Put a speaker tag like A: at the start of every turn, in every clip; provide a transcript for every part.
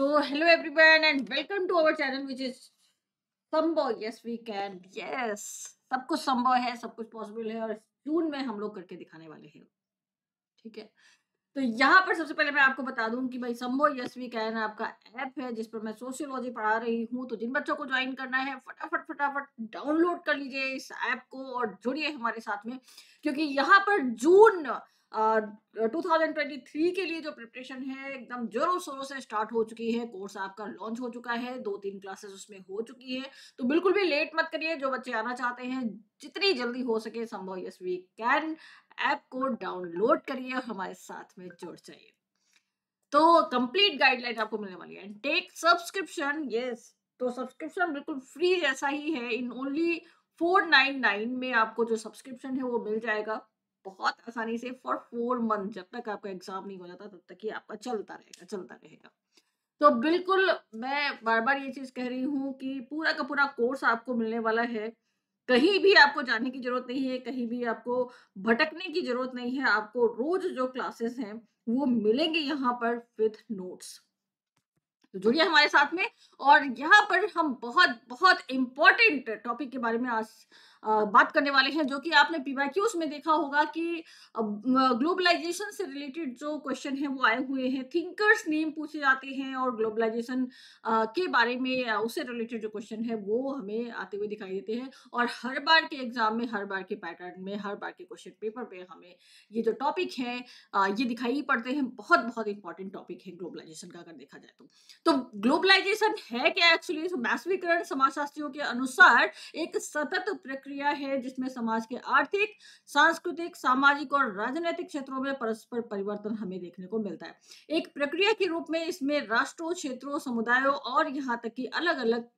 A: So, hello everyone and welcome to our channel which is संभव. Yes, we can. Yes, सब कुछ संभव है, सब कुछ पॉसिबल है और जून में हम लोग करके दिखाने वाले हैं. ठीक है. तो यहाँ पर सबसे पहले मैं आपको बता दूं कि भाई संभव यस वी कैन आपका ऐप है जिस पर मैं सोशियोलॉजी पढ़ा रही हूँ. तो जिन बच्चों को ज्वाइन करना है फटाफट फटाफट डाउनलोड कर लीजिए इस ऐप को और जुड़िए हमारे साथ में, क्योंकि यहाँ पर जून 2023 के लिए जो प्रिपरेशन है एकदम जोरों शोरों से स्टार्ट हो चुकी है. कोर्स आपका लॉन्च हो चुका है, 2-3 क्लासेस उसमें हो चुकी है. तो बिल्कुल भी लेट मत करिए. जो बच्चे आना चाहते हैं जितनी जल्दी हो सके संभव यस वी कैन ऐप को डाउनलोड करिए और हमारे साथ में जुड़ जाइए. तो कंप्लीट गाइडलाइन आपको मिलने वाली है. Tech subscription. यस, तो सब्सक्रिप्शन बिल्कुल फ्री जैसा ही है. इन ओनली 499 में आपको जो सब्सक्रिप्शन है वो मिल जाएगा बहुत आसानी से फॉर 4 मंथ. जब तक आपका एग्जाम नहीं हो जाता तब तक ही आपका चलता रहेगा चलता रहेगा. तो बिल्कुल मैं बार बार ये चीज कह रही हूँ कि पूरा का पूरा कोर्स आपको मिलने वाला है. कहीं भी आपको जाने की जरूरत नहीं है, कहीं भी आपको भटकने की जरूरत नहीं है. आपको रोज जो क्लासेस हैं वो मिलेंगे यहाँ पर विथ नोट्स. तो जुड़िए हमारे साथ में. और यहाँ पर हम बहुत बहुत इम्पोर्टेंट टॉपिक के बारे में आज बात करने वाले हैं, जो कि आपने पीवाईक्यूज में देखा होगा कि ग्लोबलाइजेशन से रिलेटेड जो क्वेश्चन है वो आए हुए हैं. थिंकर्स नेम पूछे जाते हैं और ग्लोबलाइजेशन के बारे में उससे रिलेटेड जो क्वेश्चन है वो हमें आते हुए दिखाई देते हैं. और हर बार के एग्जाम में, हर बार के पैटर्न में, हर बार के क्वेश्चन पेपर पे हमें ये जो टॉपिक है ये दिखाई पड़ते हैं. बहुत बहुत इंपॉर्टेंट टॉपिक है ग्लोबलाइजेशन का अगर देखा जाए तो ग्लोबलाइजेशन है क्या एक्चुअली. वैश्वीकरण समाजशास्त्रियों के अनुसार एक सतत प्रक्रिया है जिसमें समाज के आर्थिक, सांस्कृतिक, सामाजिक और राजनीतिक क्षेत्रों में परस्पर परिवर्तन हमें देखने को मिलता है. एक प्रक्रिया के रूप में इसमें राष्ट्रों, क्षेत्रों, समुदायों और यहाँ तक कि अलग अलग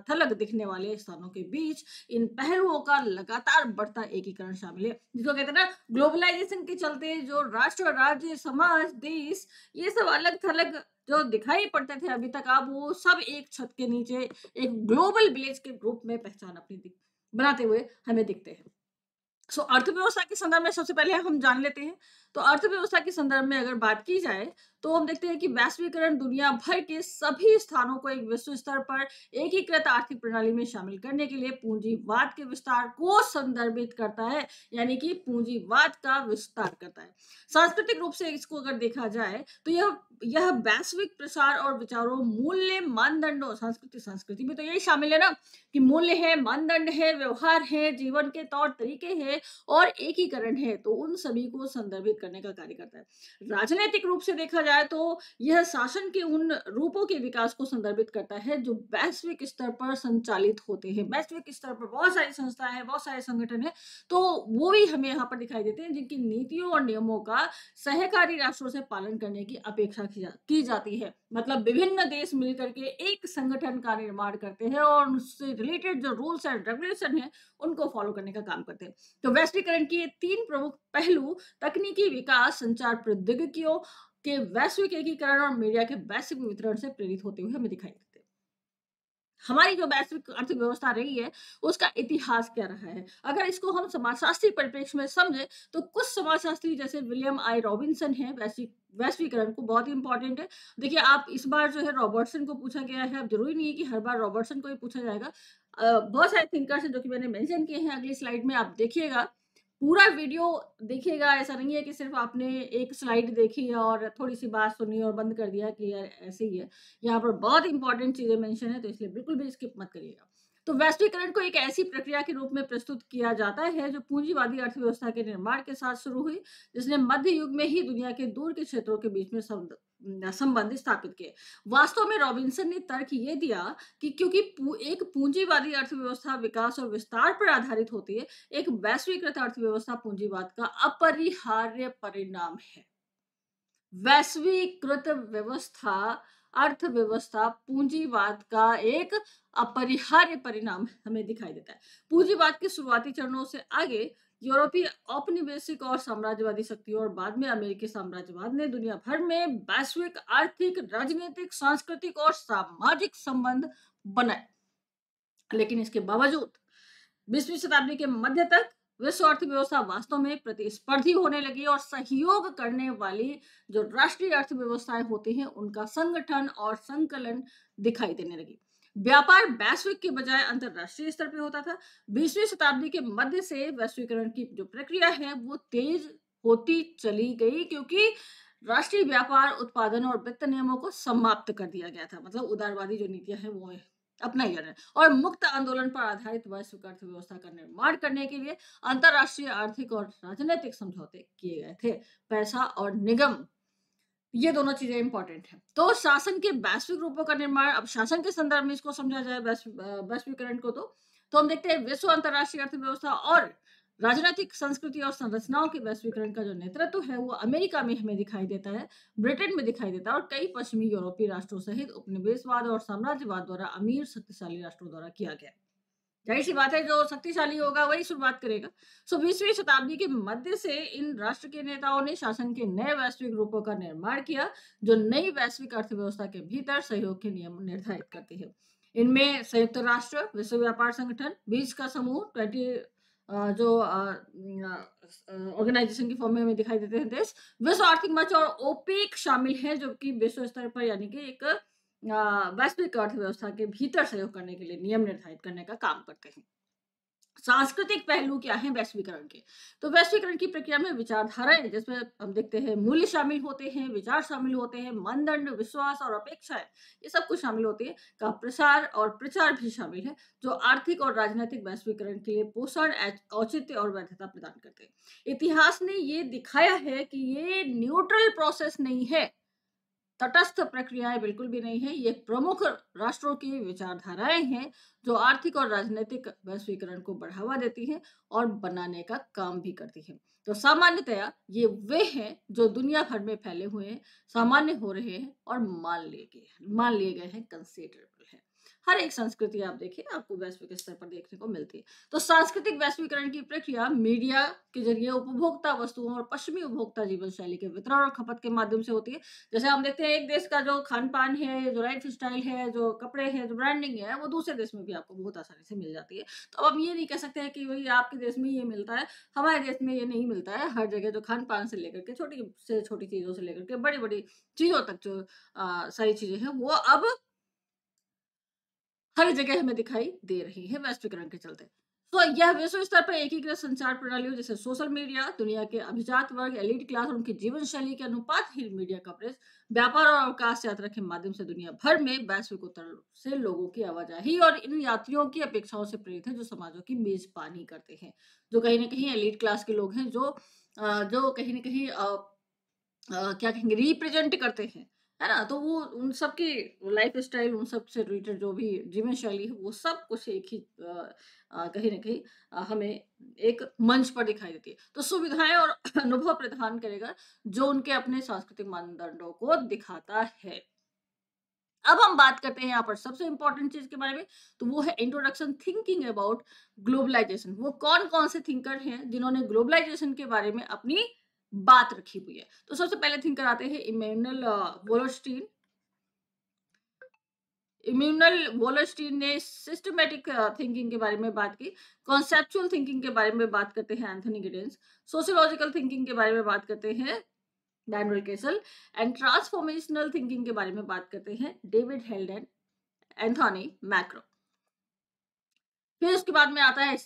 A: थलग दिखने वाले स्थानों के बीच इन पहलुओं का लगातार बढ़ता एकीकरण शामिल है. जिसको कहते हैं ना, ग्लोबलाइजेशन के चलते जो राष्ट्र, राज्य, समाज, देश, ये सब अलग थलग जो दिखाई पड़ते थे अभी तक, अब वो सब एक छत के नीचे एक ग्लोबल विलेज के रूप में पहचान अपनी बनाते हुए हमें दिखते हैं. सो अर्थव्यवस्था के संदर्भ में सबसे पहले हम जान लेते हैं. तो अर्थव्यवस्था के संदर्भ में अगर बात की जाए तो हम देखते हैं कि वैश्वीकरण दुनिया भर के सभी स्थानों को एक विश्व स्तर पर एकीकृत आर्थिक प्रणाली में शामिल करने के लिए पूंजीवाद के विस्तार को संदर्भित करता है. यानी कि पूंजीवाद का विस्तार करता है. सांस्कृतिक रूप से इसको अगर देखा जाए तो यह वैश्विक प्रसार और विचारों, मूल्य, मानदंडों, संस्कृति में तो यही शामिल है ना कि मूल्य है, मानदंड है, व्यवहार है, जीवन के तौर तरीके हैं और एकीकरण है. तो उन सभी को संदर्भित करने का कार्य करता है. राजनीतिक रूप से देखा जाए तो यह शासन के उन रूपों के विकास को संदर्भित करता है जो वैश्विक स्तर पर संचालित होते हैं. वैश्विक स्तर पर बहुत सारी संस्थाएं हैं, बहुत सारे संगठन हैं, तो वो भी हमें यहाँ पर दिखाई देते हैं जिनकी नीतियों और नियमों का सहकारी राष्ट्रों से पालन करने की अपेक्षा की जाती है. मतलब विभिन्न देश मिलकर के एक संगठन का निर्माण करते हैं और उससे रिलेटेड जो रूल्स एंड रेगुलेशन है उनको फॉलो करने का काम करते हैं. तो वैश्वीकरण के 3 प्रमुख पहलू तकनीकी विकास, संचार प्रौद्योगिकियों के वैश्विक एकीकरण और मीडिया के वैश्विक वितरण से प्रेरित होते हुए हमें दिखाई देते हैं. हमारी जो वैश्विक अर्थव्यवस्था रही है उसका इतिहास क्या रहा है, अगर इसको हम समाजशास्त्री परिप्रेक्ष्य में समझे तो कुछ समाजशास्त्री जैसे विलियम आई रॉबिन्सन है वैश्वीकरण को बहुत ही इंपॉर्टेंट है. देखिए, आप इस बार जो है रॉबर्टसन को पूछा गया है. अब जरूरी नहीं है कि हर बार रॉबर्टसन को ही पूछा जाएगा. बहुत सारे थिंकर्स हैं जो कि मैंने मेंशन किए हैं. अगली स्लाइड में आप देखिएगा, पूरा वीडियो देखिएगा. ऐसा नहीं है कि सिर्फ आपने एक स्लाइड देखी और थोड़ी सी बात सुनी और बंद कर दिया कि यार ऐसे ही है. यहाँ पर बहुत इंपॉर्टेंट चीजें मेंशन है, तो इसलिए बिल्कुल भी स्किप मत करिएगा. तो वैश्वीकरण को एक ऐसी प्रक्रिया के रूप में प्रस्तुत किया जाता है जो पूंजीवादी अर्थव्यवस्था के निर्माण के साथ शुरू हुई, जिसने मध्य युग में ही दुनिया के दूर के क्षेत्रों के बीच में संबंध स्थापित किए. वास्तव में रॉबिन्सन ने तर्क ये दिया कि क्योंकि एक पूंजीवादी अर्थव्यवस्था विकास और विस्तार पर आधारित होती है, एक वैश्वीकृत अर्थव्यवस्था पूंजीवाद का अपरिहार्य परिणाम है. वैश्वीकृत व्यवस्था, अर्थव्यवस्था पूंजीवाद का एक अपरिहार्य परिणाम हमें दिखाई देता है. पूंजीवाद के शुरुआती चरणों से आगे यूरोपीय औपनिवेशिक और साम्राज्यवादी शक्तियों और बाद में अमेरिकी साम्राज्यवाद ने दुनिया भर में वैश्विक आर्थिक, राजनीतिक, सांस्कृतिक और सामाजिक संबंध बनाए. लेकिन इसके बावजूद 20वीं शताब्दी के मध्य तक विश्व अर्थव्यवस्था वास्तव में प्रतिस्पर्धी होने लगी और सहयोग करने वाली जो राष्ट्रीय अर्थव्यवस्थाएं होती हैं उनका संगठन और संकलन दिखाई देने लगी। व्यापार वैश्विक के बजाय अंतरराष्ट्रीय स्तर पर होता था। 20वीं शताब्दी के मध्य से वैश्वीकरण की जो प्रक्रिया है वो तेज होती चली गई, क्योंकि राष्ट्रीय व्यापार उत्पादन और वित्त नियमों को समाप्त कर दिया गया था। मतलब उदारवादी जो नीतियां हैं वो अपनाई जा रही है और मुक्त आंदोलन पर आधारित वैश्विक अर्थव्यवस्था का निर्माण करने के लिए अंतरराष्ट्रीय आर्थिक और राजनीतिक समझौते किए गए थे। पैसा और निगम, ये दोनों चीजें इंपॉर्टेंट है। तो शासन के वैश्विक रूपों का निर्माण, अब शासन के संदर्भ में इसको समझा जाए वैश्वीकरण को, तो हम देखते हैं विश्व अंतरराष्ट्रीय अर्थव्यवस्था और राजनीतिक संस्कृति और संरचनाओं के वैश्वीकरण का जो नेतृत्व है वो अमेरिका में हमें दिखाई देता है, ब्रिटेन में दिखाई देता है और कई पश्चिमी यूरोपीय राष्ट्रों सहित उपनिवेशवाद और साम्राज्यवाद द्वारा अमीर शक्तिशाली राष्ट्रों द्वारा किया गया। जाहिर सी बात है जो शक्तिशाली होगा वही शुरुआत करेगा। 20वीं शताब्दी के मध्य से इन राष्ट्र के नेताओं ने शासन के नए वैश्विक रूपों का निर्माण किया जो नई वैश्विक अर्थव्यवस्था के भीतर सहयोग के नियम निर्धारित करती है। इनमें संयुक्त राष्ट्र, विश्व व्यापार संगठन, 20 का समूह, 20 जो ऑर्गेनाइजेशन की फॉर्म में हमें दिखाई देते हैं देश, विश्व आर्थिक मंच और ओपेक शामिल है जो कि विश्व स्तर पर यानी कि एक वैश्विक अर्थव्यवस्था के भीतर सहयोग करने के लिए नियम निर्धारित करने का काम करते हैं। सांस्कृतिक पहलू क्या है वैश्वीकरण के? तो वैश्वीकरण की प्रक्रिया में विचारधाराएं, जिसमें हम देखते हैं मूल्य शामिल होते हैं, विचार शामिल होते हैं, मानदंड, विश्वास और अपेक्षाएं, ये सब कुछ शामिल होती है। का प्रसार और प्रचार भी शामिल है जो आर्थिक और राजनीतिक वैश्वीकरण के लिए पोषण, औचित्य और वैधता प्रदान करते हैं। इतिहास ने ये दिखाया है कि ये न्यूट्रल प्रोसेस नहीं है, तटस्थ प्रक्रियाएं बिल्कुल भी नहीं है। ये प्रमुख राष्ट्रों की विचारधाराएं हैं जो आर्थिक और राजनीतिक वैश्वीकरण को बढ़ावा देती हैं और बनाने का काम भी करती हैं। तो सामान्यतया ये वे हैं जो दुनिया भर में फैले हुए हैं, सामान्य हो रहे हैं और मान लिए गए हैं, कंसिडरेबल है। हर एक संस्कृति आप देखिए आपको वैश्विक स्तर पर देखने को मिलती है। तो सांस्कृतिक वैश्वीकरण की प्रक्रिया मीडिया के जरिए उपभोक्ता वस्तुओं और पश्चिमी उपभोक्ता जीवन शैली के वितरण और खपत के माध्यम से होती है। जैसे हम देखते हैं एक देश का जो खान पान है, जो लाइफ स्टाइल है, जो कपड़े हैं, जो ब्रांडिंग है, वो दूसरे देश में भी आपको बहुत आसानी से मिल जाती है। तो अब हम ये नहीं कह सकते हैं कि भाई आपके देश में ये मिलता है, हमारे देश में ये नहीं मिलता है। हर जगह जो खान पान से लेकर के छोटी से छोटी चीजों से लेकर के बड़ी बड़ी चीजों तक जो सारी चीजें हैं वो अब हर जगह हमें दिखाई दे रही है वैश्वीकरण के चलते। तो यह विश्व स्तर पर एकीकृत संचार प्रणालियों जैसे सोशल मीडिया, दुनिया के अभिजात वर्ग, एलीट क्लास और उनकी जीवन शैली के अनुपात ही मीडिया कवरेज, व्यापार और अवकाश यात्रा के माध्यम से दुनिया भर में वैश्विक उतर से लोगों की आवाजाही और इन यात्रियों की अपेक्षाओं से प्रेरित है जो समाजों की मेजबानी करते हैं, जो कहीं ना कहीं एलीट क्लास के लोग हैं, जो कहीं ना कहीं क्या कहेंगे, रिप्रेजेंट करते हैं, है ना? तो वो उन सब की लाइफ स्टाइल, उन सब से रिलेटेड जो भी जीवन शैली है वो सब कुछ एक ही कहीं ना कहीं हमें एक मंच पर दिखाई देती है। तो सुविधाएं और अनुभव प्रदान करेगा जो उनके अपने सांस्कृतिक मानदंडों को दिखाता है। अब हम बात करते हैं यहाँ पर सबसे इंपॉर्टेंट चीज के बारे में, तो वो है इंट्रोडक्शन थिंकिंग अबाउट ग्लोबलाइजेशन। वो कौन कौन से थिंकर हैं जिन्होंने ग्लोबलाइजेशन के बारे में अपनी बात रखी हुई है। तो सबसे पहले थिंकर आते हैं इमैनुअल वोलस्टीन। इम्यूनल वोलस्टीन ने सिस्टमैटिक थिंकिंग के बारे में बात की। कॉन्सेप्चुअल थिंकिंग के बारे में बात करते हैं एंथनी गिडेंस। सोशियोलॉजिकल थिंकिंग के बारे में बात करते हैं Daniel castle. And transformational thinking के बारे में बात करते हैं डेविड हेल्डेन, एंथोनी मैक्रो। फिर उसके बाद में आता है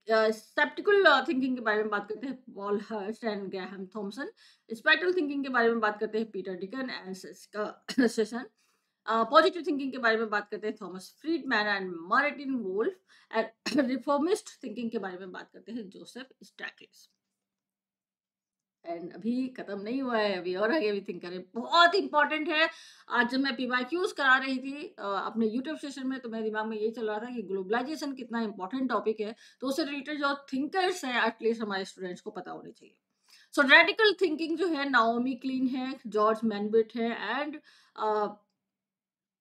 A: स्पेक्टिकल थिंकिंग के बारे में बात करते हैं Paul Hurst and Graham Thomson. Spectral thinking के बारे में बात करते हैं Peter Deacon and Session. Positive thinking के बारे में बात करते हैं Thomas Friedman and Martin Wolf. And reformist thinking के बारे में बात करते हैं जोसेफ स्टैकलिस। एंड अभी खत्म नहीं हुआ है, अभी और आगे भी थिंक करें, बहुत इंपॉर्टेंट है। आज जब मैं पीवाईक्यूज करा रही थी अपने यूट्यूब सेशन में, तो मेरे दिमाग में यही चल रहा था कि ग्लोबलाइजेशन कितना इंपॉर्टेंट टॉपिक है, तो उससे रिलेटेड जो थिंकर्स हैं एटलीस्ट हमारे स्टूडेंट्स को पता होनी चाहिए। सो रेडिकल थिंकिंग जो है नाओमी क्लीन है, जॉर्ज मैनबिट है एंड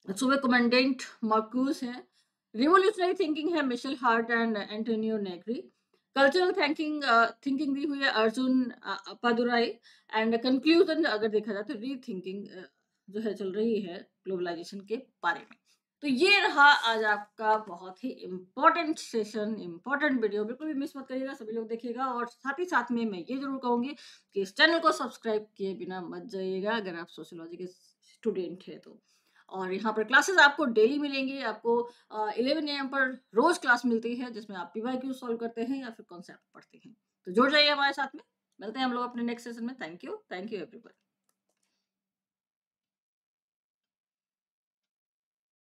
A: सुबह कमांडेंट मार्क्यूस है। रिवोल्यूशनरी थिंकिंग है Michael Hardt and Antonio Negri. Cultural thinking दी हुई है अर्जुन पादुराई। एंड कंक्लूजन अगर देखा जाए तो री थिंकिंग जो है चल रही है ग्लोबलाइजेशन के बारे में। तो ये रहा आज आपका बहुत ही इम्पोर्टेंट सेशन, इम्पोर्टेंट वीडियो। बिल्कुल भी मिस मत करिएगा, सभी लोग देखिएगा। और साथ ही साथ में मैं ये ज़रूर कहूँगी कि इस चैनल को सब्सक्राइब किए बिना मत जाइएगा अगर आप सोशियोलॉजी के स्टूडेंट हैं तो। और यहाँ पर क्लासेस आपको डेली मिलेंगी, आपको 11 AM पर रोज़ क्लास मिलती है जिसमें आप पीवाईक्यू सॉल्व करते हैं या फिर कॉन्सेप्ट पढ़ते हैं। तो जुड़ जाइए हमारे साथ में। मिलते हैं हम लोग अपने नेक्स्ट सेशन में। Thank you everyone.